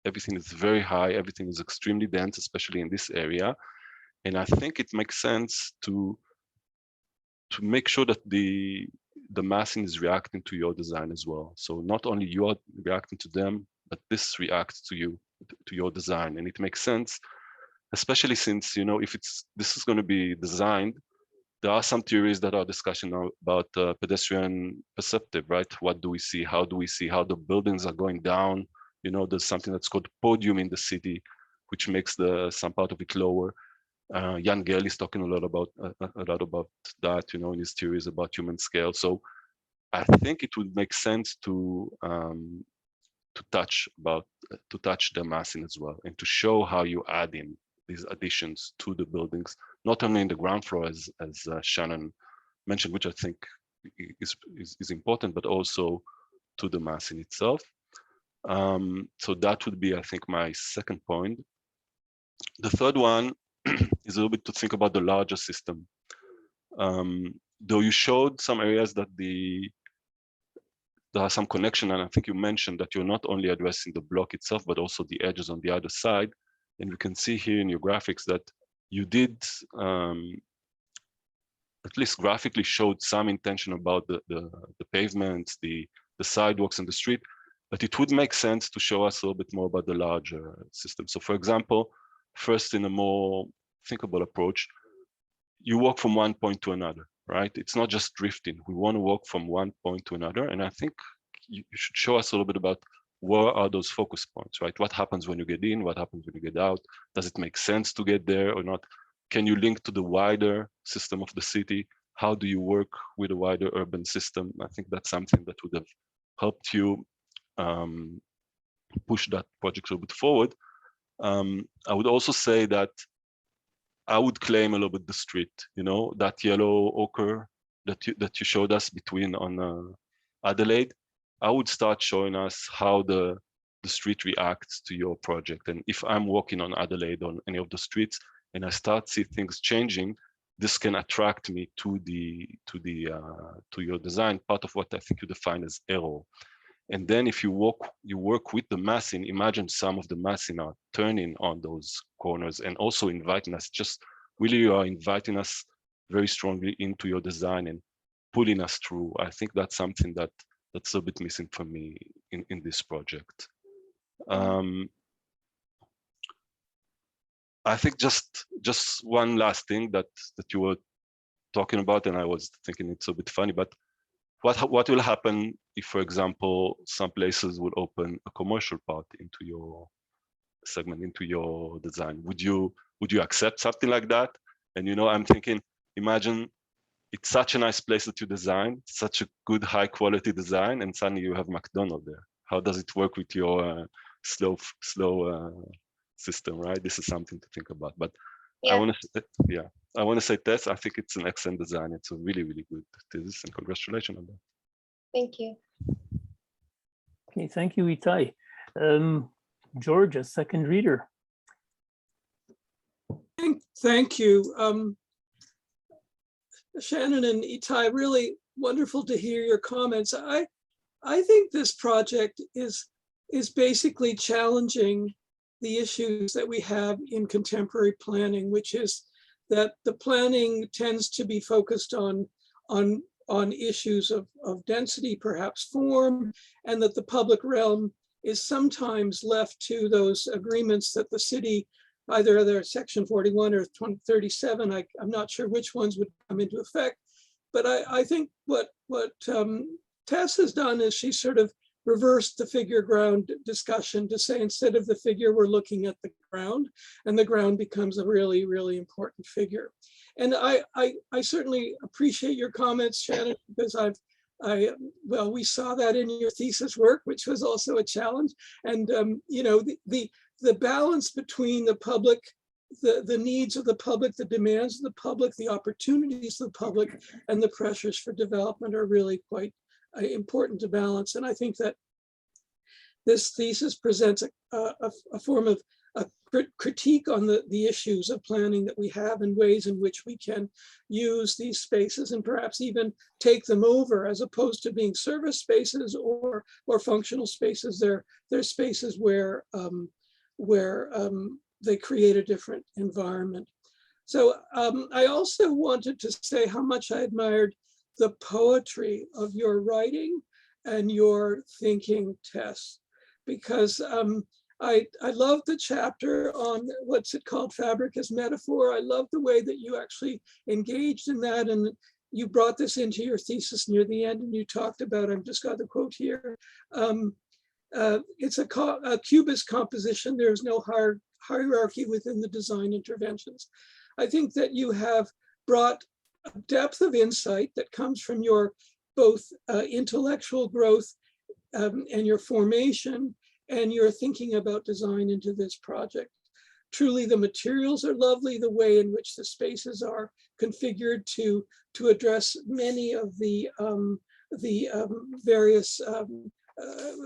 Everything is very high. Everything is extremely dense, especially in this area. And I think it makes sense to make sure that the massing is reacting to your design as well. So not only you are reacting to them, but this reacts to you, to your design. And it makes sense, especially since, if this is going to be designed, there are some theories that are discussion now about pedestrian perceptive, right? What do we see? How do we see how the buildings are going down? There's something that's called podium in the city, which makes some part of it lower. Jan Gehl is talking a lot about that, in his theories about human scale. So I think it would make sense to touch the massing as well, and to show how you add in these additions to the buildings, not only in the ground floor, as Shannon mentioned, which I think is important, but also to the massing itself. So that would be, I think, my second point. The third one is a little bit to think about the larger system. Though you showed some areas that there are some connection, and I think you mentioned that you're not only addressing the block itself, but also the edges on the other side. And we can see here in your graphics that you did, at least graphically, showed some intention about the pavements, the sidewalks and the street, but it would make sense to show us a little bit more about the larger system. So for example, first, in a more thinkable approach, you walk from one point to another, right? It's not just drifting. We want to walk from one point to another. And I think you should show us a little bit about where are those focus points, right? What happens when you get in? What happens when you get out? Does it make sense to get there or not? Can you link to the wider system of the city? How do you work with a wider urban system? I think that's something that would have helped you push that project a little bit forward. I would also say that I would claim a little bit the street, you know, that yellow ochre that you showed us between on Adelaide. I would start showing us how the street reacts to your project. And if I'm walking on Adelaide on any of the streets and I start see things changing, this can attract me to your design. Part of what I think you define as error. And then if you work with the massing, imagine some of the massing are turning on those corners and also inviting us, just really you are inviting us very strongly into your design and pulling us through. I think that's something that's a bit missing for me in this project. I think just one last thing that you were talking about, and I was thinking it's a bit funny, but what will happen if, for example, some places will open a commercial part into your segment, into your design? Would you accept something like that? And you know, I'm thinking, imagine it's such a nice place that you design, such a good high quality design, and suddenly you have McDonald's there. How does it work with your slow system, right? This is something to think about. But yeah. I want to say, Tess, I think it's an excellent design. It's a really, really good thesis, and congratulations on that. Thank you. Okay, thank you, Itai. George, a second reader. Thank you. Shannon and Itai, really wonderful to hear your comments. I think this project is basically challenging the issues that we have in contemporary planning, which is that the planning tends to be focused on issues of density, perhaps form, and that the public realm is sometimes left to those agreements that the city, either they're Section 41 or 2037, I'm not sure which ones would come into effect. But I think what Tess has done is she sort of reversed the figure ground discussion to say, instead of the figure, we're looking at the ground, and the ground becomes a really, really important figure. And I certainly appreciate your comments, Shannon, because well, we saw that in your thesis work, which was also a challenge. And you know, the balance between the public, the needs of the public, the demands of the public, the opportunities of the public, and the pressures for development are really quite important to balance. And I think that this thesis presents a form of a critique on the issues of planning that we have and ways in which we can use these spaces and perhaps even take them over, as opposed to being service spaces or functional spaces. They're spaces where they create a different environment. So I also wanted to say how much I admired the poetry of your writing and your thinking, Tess, because I love the chapter on what's it called, fabric as metaphor. I love the way that you actually engaged in that, and you brought this into your thesis near the end, and you talked about, I've just got the quote here, it's a cubist composition. There's no hierarchy within the design interventions. I think that you have brought a depth of insight that comes from your both intellectual growth and your formation and your thinking about design into this project. Truly, the materials are lovely, the way in which the spaces are configured to address many of the various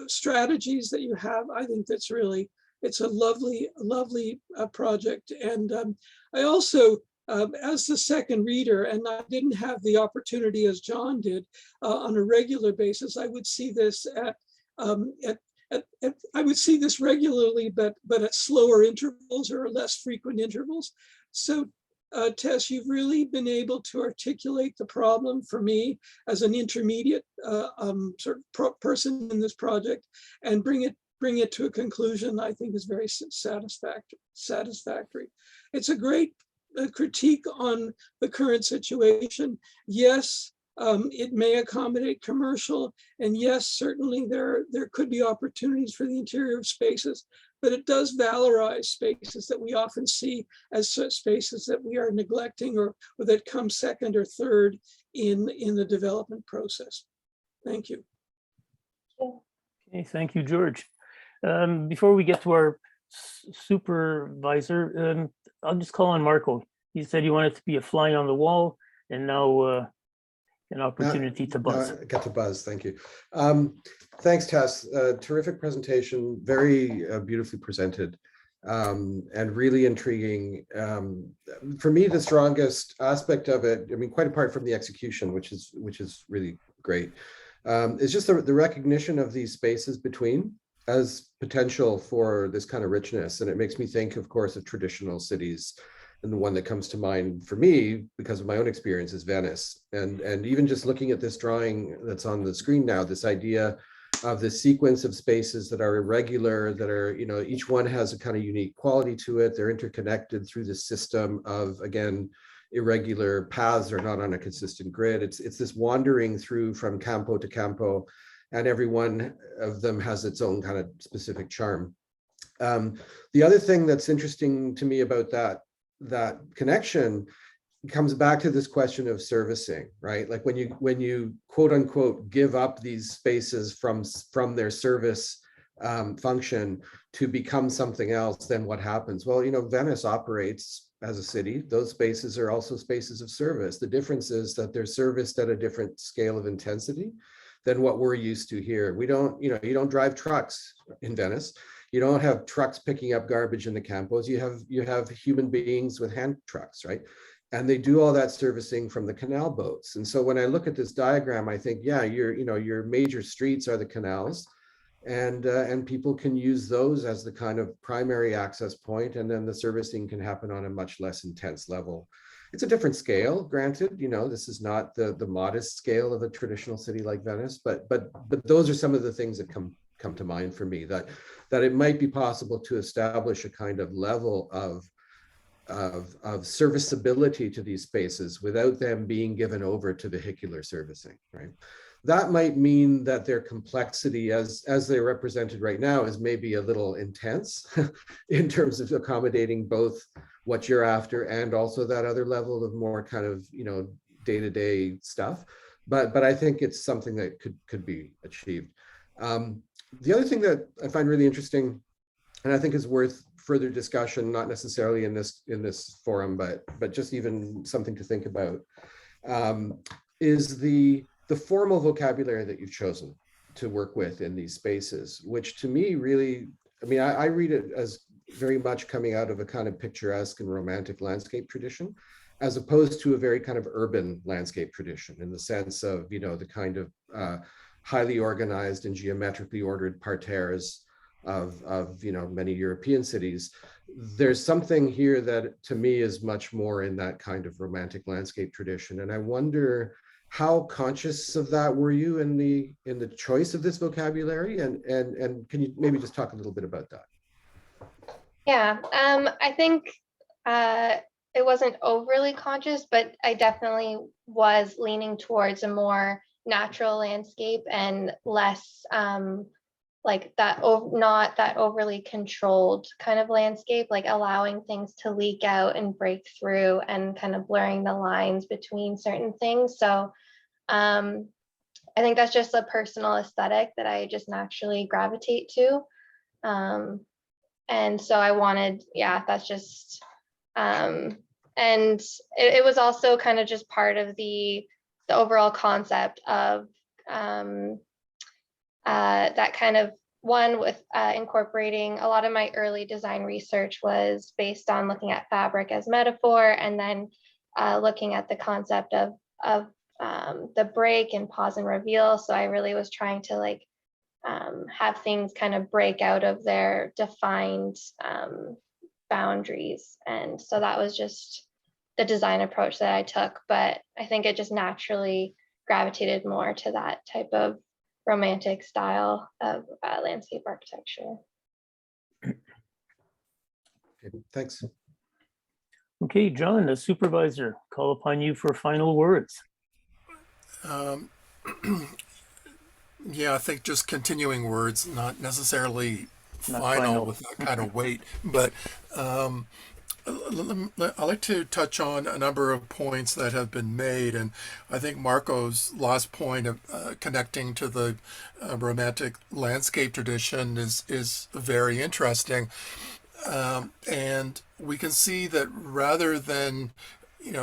strategies that you have. I think that's really, it's a lovely, lovely project. And I also, as the second reader, and I didn't have the opportunity as John did on a regular basis, I would see this I would see this regularly, but at slower intervals or less frequent intervals. So Tess, you've really been able to articulate the problem for me as an intermediate sort of person in this project, and bring it to a conclusion I think is very satisfactory. It's a great critique on the current situation. Yes, it may accommodate commercial, and yes, certainly there could be opportunities for the interior of spaces, but it does valorize spaces that we often see as spaces that we are neglecting or that come second or third in the development process. Thank you. Okay, thank you, George. Before we get to our supervisor, I'll just call on Marco. He said he wanted to be a fly on the wall, and now an opportunity to buzz. I got to buzz. Thank you. Thanks, Tess. Terrific presentation, very beautifully presented, and really intriguing. For me, the strongest aspect of it, I mean, quite apart from the execution, which is really great, is just the recognition of these spaces between as potential for this kind of richness. And it makes me think, of course, of traditional cities. And the one that comes to mind for me, because of my own experience, is Venice. And even just looking at this drawing that's on the screen now, this idea of the sequence of spaces that are irregular, that are, you know, each one has a kind of unique quality to it. They're interconnected through the system of, again, irregular paths are not on a consistent grid. It's this wandering through from campo to campo, and every one of them has its own kind of specific charm. The other thing that's interesting to me about that connection comes back to this question of servicing, right? Like when you quote unquote give up these spaces from their service function to become something else, then what happens? Well, you know, Venice operates as a city. Those spaces are also spaces of service. The difference is that they're serviced at a different scale of intensity than what we're used to here. We don't, you know, you don't drive trucks in Venice. You don't have trucks picking up garbage in the campos. You have human beings with hand trucks, right? And they do all that servicing from the canal boats. And so when I look at this diagram, I think, yeah, your major streets are the canals, and people can use those as the kind of primary access point, and then the servicing can happen on a much less intense level. It's a different scale, granted. You know, this is not the modest scale of a traditional city like Venice, but those are some of the things that come to mind for me, that it might be possible to establish a kind of level of serviceability to these spaces without them being given over to vehicular servicing, right? That might mean that their complexity as they're represented right now is maybe a little intense in terms of accommodating both what you're after and also that other level of more kind of, you know, day-to-day stuff. But I think it's something that could be achieved. The other thing that I find really interesting, and I think is worth further discussion, not necessarily in this forum, but just even something to think about, is the formal vocabulary that you've chosen to work with in these spaces, which to me really, I mean, I read it as very much coming out of a kind of picturesque and romantic landscape tradition, as opposed to a very kind of urban landscape tradition, in the sense of, you know, the kind of highly organized and geometrically ordered parterres of you know, many European cities. There's something here that to me is much more in that kind of romantic landscape tradition. And I wonder, how conscious of that were you in the choice of this vocabulary? And can you maybe just talk a little bit about that? Yeah, I think it wasn't overly conscious, but I definitely was leaning towards a more natural landscape and less like that, not that overly controlled kind of landscape, like allowing things to leak out and break through and kind of blurring the lines between certain things. So I think that's just a personal aesthetic that I just naturally gravitate to. And so I wanted, yeah, that's just, and it was also kind of just part of the overall concept of that kind of one with incorporating a lot of my early design research was based on looking at fabric as metaphor, and then looking at the concept of the break and pause and reveal. So I really was trying to like have things kind of break out of their defined boundaries. And so that was just the design approach that I took, but I think it just naturally gravitated more to that type of romantic style of landscape architecture. Okay, thanks. Okay, John, the supervisor, call upon you for final words. Yeah, I think just continuing words, not necessarily Not final final. with that kind of weight, but I'd like to touch on a number of points that have been made, and I think Marco's last point of connecting to the romantic landscape tradition is very interesting. And we can see that rather than,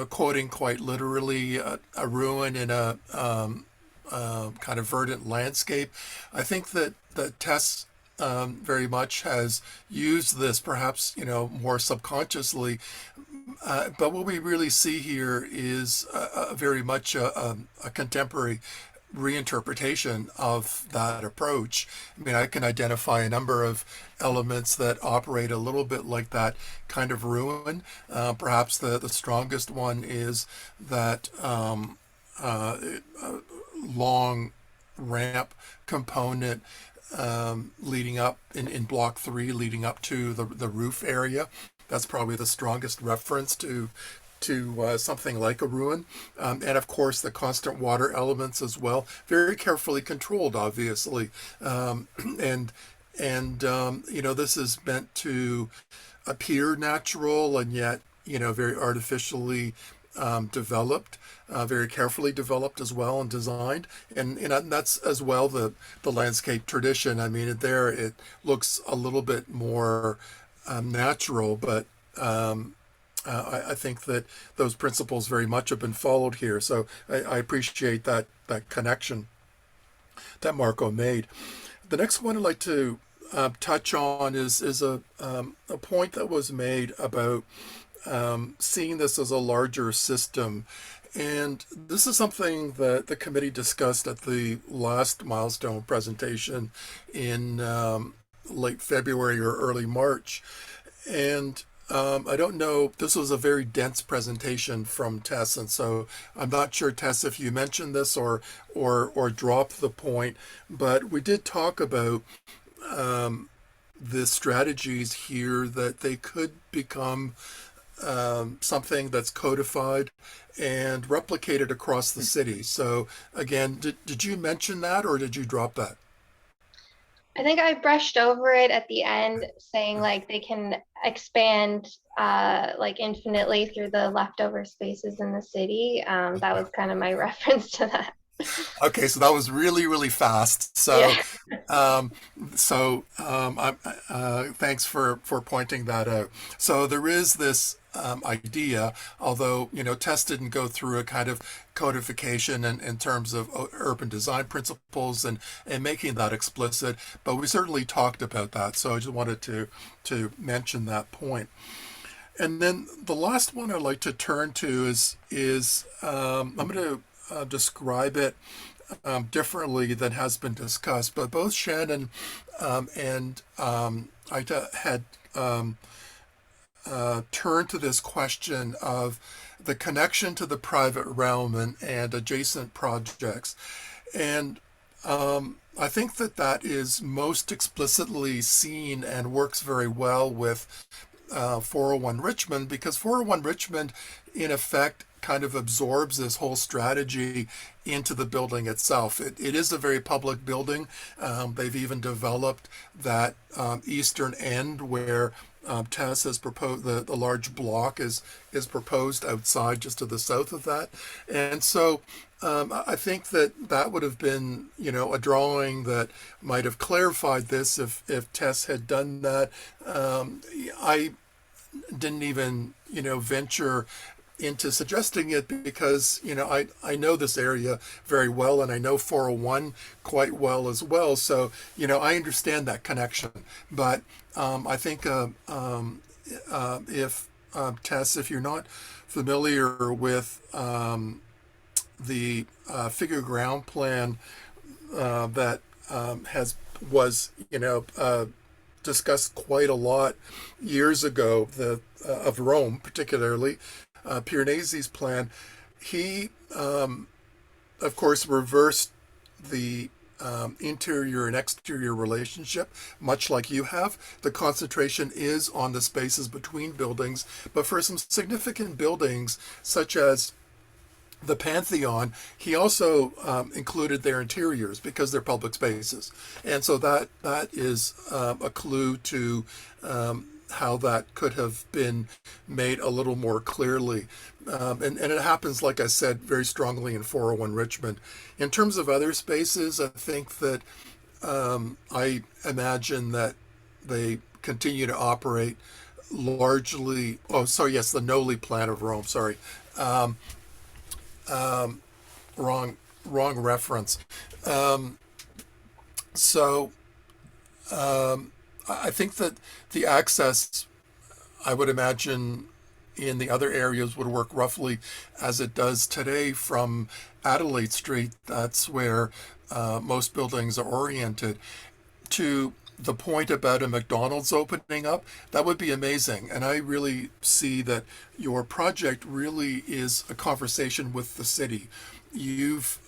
quoting quite literally a ruin in a kind of verdant landscape, I think that Tess very much has used this perhaps, more subconsciously. But what we really see here is very much a contemporary reinterpretation of that approach. I mean, I can identify a number of elements that operate a little bit like that kind of ruin. Perhaps the strongest one is that long ramp component leading up in block 3, leading up to the roof area. That's probably the strongest reference to something like a ruin. And of course, the constant water elements as well, very carefully controlled, obviously. And this is meant to appear natural and yet, very artificially developed, very carefully developed as well and designed. And that's as well the landscape tradition. I mean, there it looks a little bit more natural, but I think that those principles very much have been followed here. So I appreciate that connection that Marco made. The next one I'd like to touch on is a point that was made about seeing this as a larger system. And this is something that the committee discussed at the last milestone presentation in late February or early March. And I don't know, this was a very dense presentation from Tess, and so I'm not sure, Tess, if you mentioned this or dropped the point, but we did talk about the strategies here that they could become something that's codified and replicated across the city. So again, did you mention that or did you drop that? I think I brushed over it at the end, saying like they can expand like infinitely through the leftover spaces in the city. That was kind of my reference to that. Okay, so that was really, really fast. So, Yeah. Thanks for pointing that out. So there is this idea, although Tess didn't go through a kind of codification in terms of urban design principles and making that explicit, but we certainly talked about that. So I just wanted to mention that point. And then the last one I'd like to turn to is I'm going to describe it differently than has been discussed, but both Shannon and Itai had turned to this question of the connection to the private realm and adjacent projects. And I think that is most explicitly seen and works very well with 401 Richmond, because 401 Richmond, in effect, kind of absorbs this whole strategy into the building itself. It is a very public building. They've even developed that eastern end where Tess has proposed, the large block is proposed outside just to the south of that. And so I think that would have been, a drawing that might have clarified this if Tess had done that. I didn't even, venture into suggesting it because, I know this area very well and I know 401 quite well as well. So, I understand that connection. But I think if Tess, if you're not familiar with the figure ground plan that was discussed quite a lot years ago, of Rome particularly, Piranesi's plan, he of course reversed the interior and exterior relationship, much like you have. The concentration is on the spaces between buildings, but for some significant buildings, such as the Pantheon, he also included their interiors because they're public spaces. And so that is a clue to how that could have been made a little more clearly. And it happens, like I said, very strongly in 401 Richmond. In terms of other spaces, I think that I imagine that they continue to operate largely, oh, sorry, yes, the Noli plan of Rome, sorry. Wrong reference. So I think that the access, I would imagine, in the other areas would work roughly as it does today from Adelaide Street. That's where most buildings are oriented. To the point about a McDonald's opening up, that would be amazing. And I really see that your project really is a conversation with the city. You've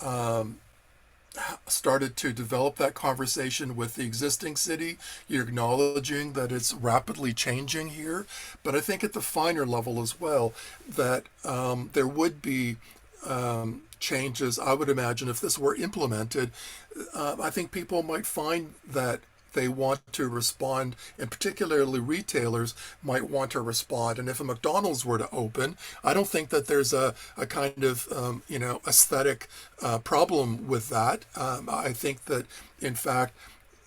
started to develop that conversation with the existing city. You're acknowledging that it's rapidly changing here, but I think at the finer level as well, that there would be changes. I would imagine if this were implemented, I think people might find that they want to respond, and particularly retailers might want to respond. And if a McDonald's were to open, I don't think that there's a kind of aesthetic problem with that. I think that in fact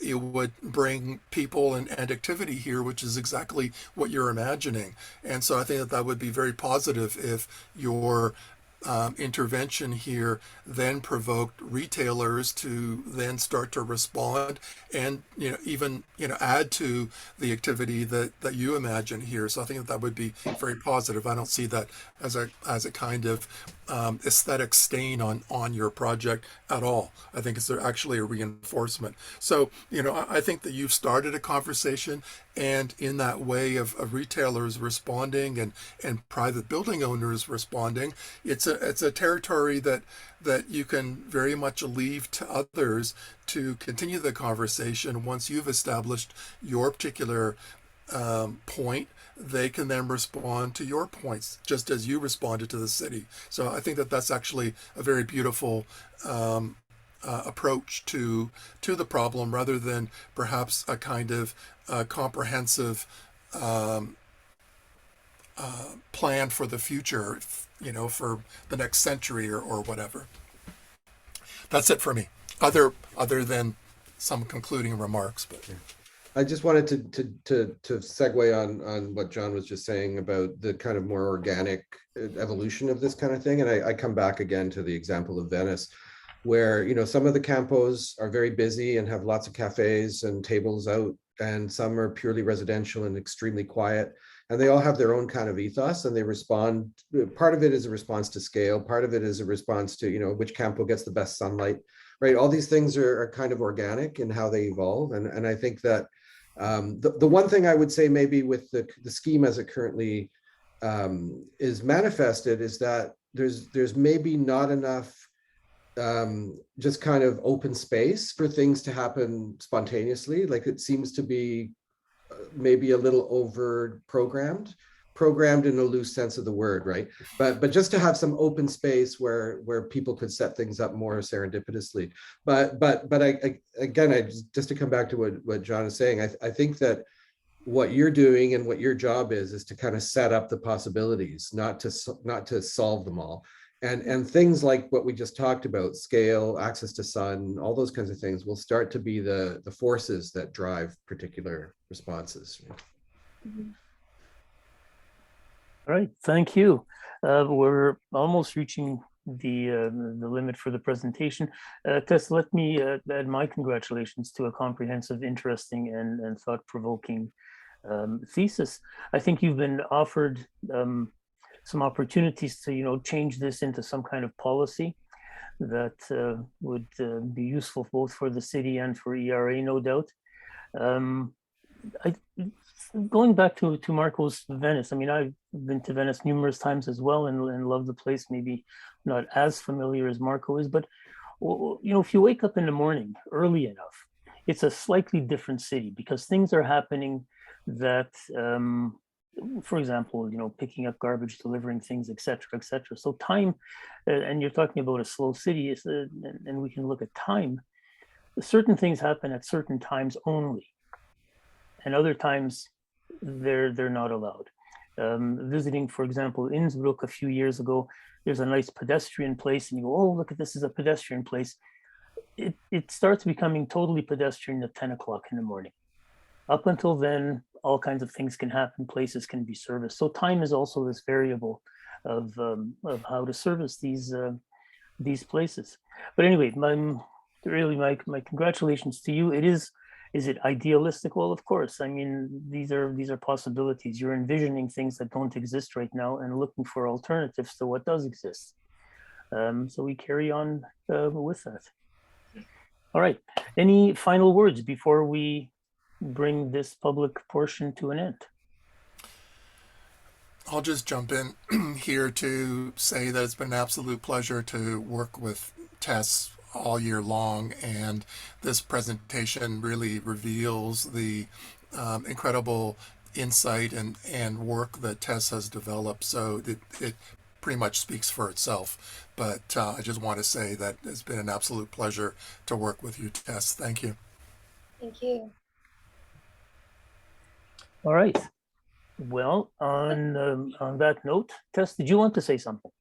it would bring people and activity here, which is exactly what you're imagining. And so I think that that would be very positive if your intervention here then provoked retailers to then start to respond and even add to the activity that you imagine here. So I think that would be very positive. I don't see that as a kind of aesthetic stain on your project at all. I think it's actually a reinforcement. So I think that you've started a conversation, and in that way of retailers responding and private building owners responding, it's a territory that you can very much leave to others to continue the conversation. Once you've established your particular point, they can then respond to your points, just as you responded to the city. So I think that that's actually a very beautiful approach to the problem, rather than perhaps a kind of comprehensive plan for the future, for the next century or whatever. That's it for me. Other than some concluding remarks, but. Yeah. I just wanted to segue on what John was just saying about the kind of more organic evolution of this kind of thing. And I come back again to the example of Venice, where, some of the campos are very busy and have lots of cafes and tables out, and some are purely residential and extremely quiet. And they all have their own kind of ethos, and they respond. Part of it is a response to scale. Part of it is a response to, which campo gets the best sunlight, right? All these things are kind of organic in how they evolve. And I think that the one thing I would say maybe with the scheme as it currently is manifested is that there's maybe not enough just kind of open space for things to happen spontaneously. Like it seems to be maybe a little over programmed in a loose sense of the word, right? But just to have some open space where people could set things up more serendipitously. But I just to come back to what John is saying, I think that what you're doing and what your job is to kind of set up the possibilities, not to solve them all. And things like what we just talked about, scale, access to sun, all those kinds of things will start to be the forces that drive particular responses. Mm-hmm. All right, thank you. We're almost reaching the limit for the presentation. Tess, let me add my congratulations to a comprehensive, interesting, and thought-provoking thesis. I think you've been offered some opportunities to change this into some kind of policy that would be useful both for the city and for ERA, no doubt. Going back to Marco's Venice, I mean, I've been to Venice numerous times as well and love the place, maybe not as familiar as Marco is, but if you wake up in the morning early enough, it's a slightly different city because things are happening that for example, picking up garbage, delivering things, etc., etc. So time, and you're talking about a slow city, and we can look at time. Certain things happen at certain times only, and other times they're not allowed. Visiting, for example, Innsbruck a few years ago, there's a nice pedestrian place, and you go, oh, look at this is a pedestrian place. It starts becoming totally pedestrian at 10 o'clock in the morning. Up until then, all kinds of things can happen, places can be serviced. So time is also this variable of how to service these places. But anyway, my congratulations to you. Is it idealistic? Well, of course. I mean, these are possibilities. You're envisioning things that don't exist right now and looking for alternatives to what does exist. So we carry on with that. All right. Any final words before we bring this public portion to an end? I'll just jump in here to say that it's been an absolute pleasure to work with Tess all year long, and this presentation really reveals the incredible insight and work that Tess has developed. So it pretty much speaks for itself. But I just want to say that it's been an absolute pleasure to work with you, Tess. Thank you. Thank you. All right. Well, on that note, Tess, did you want to say something?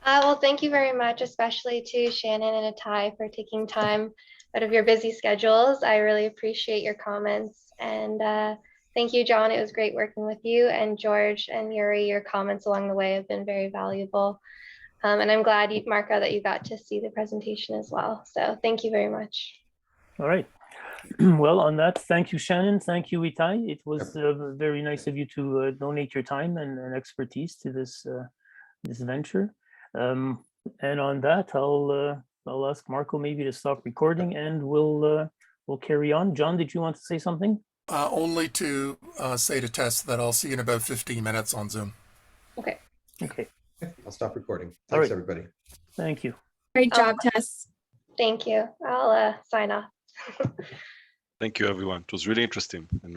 Well, thank you very much, especially to Shannon and Itai for taking time out of your busy schedules. I really appreciate your comments. And thank you, John. It was great working with you. And Jurij and Jurij, your comments along the way have been very valuable. And I'm glad, Marco, that you got to see the presentation as well. So thank you very much. All right. Well, on that, thank you, Shannon. Thank you, Itai. It was very nice of you to donate your time and expertise to this venture. And on that, I'll ask Marco maybe to stop recording, and we'll carry on. John, did you want to say something? Only to say to Tess that I'll see you in about 15 minutes on Zoom. Okay. Okay. I'll stop recording. All Thanks, right. everybody. Thank you. Great job, Tess. Thank you. I'll sign off. Thank you, everyone. It was really interesting and